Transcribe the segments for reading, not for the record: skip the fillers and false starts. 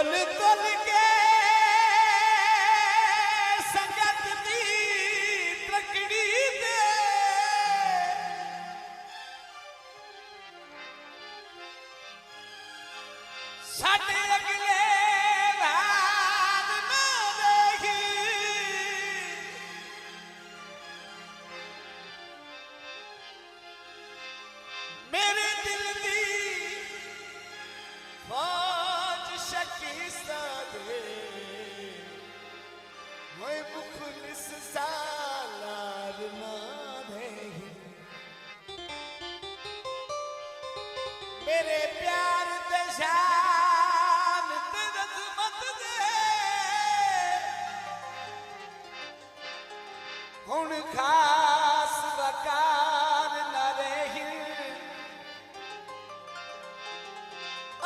तुल तुल के संगत दी तकड़ी दे साडे अगले भाग ना देखी मेरे दिल दी फौज शकीसा दे मैं मुखलिस सालार ना दे मेरे प्यार दे शान ते रज़मत दे हुण खास वकार ना रही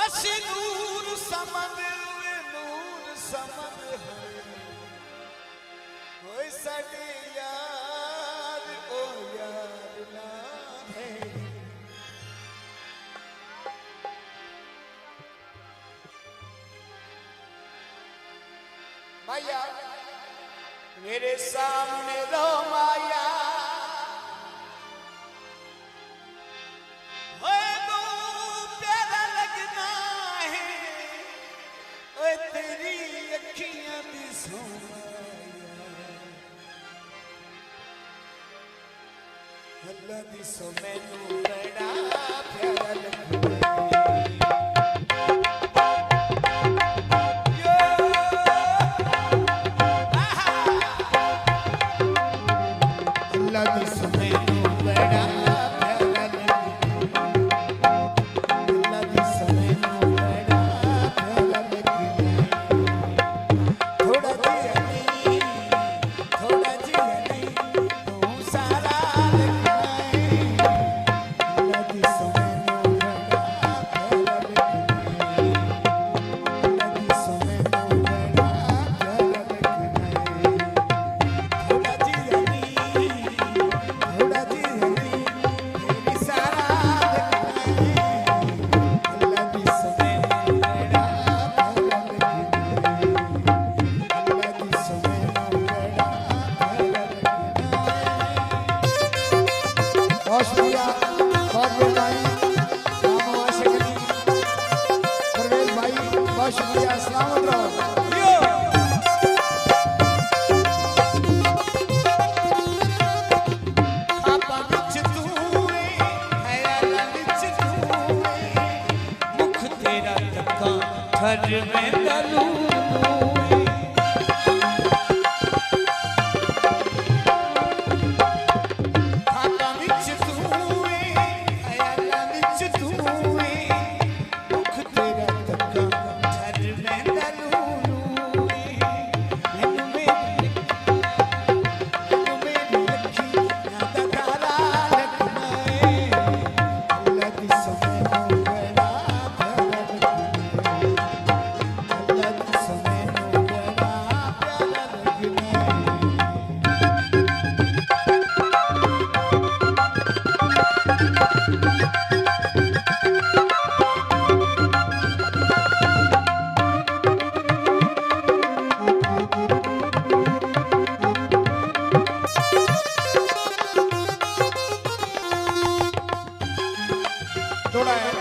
असी नूर समद होए साडे यार ओ यार ना है माया मेरे सामने रो माया अल्लाह दी सो मैनू बड़ा प्यारा लगदा अल्लाह दी सो मैनू बड़ा प्यारा लगदा अल्लाह दी सो मैनू बड़ा प्यारा लगदा थोड़ा जिया नहीं तू सारा शुक्रिया सलामत रहो आपा विच तू ख्यालां विच तू मुख तेरा तका घर में तलू आपा विच तू ख्यालां विच तू मुख तेरा तका थोड़ा है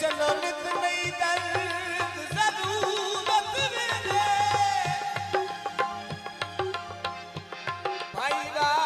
चलो नित नहीं दर मायरा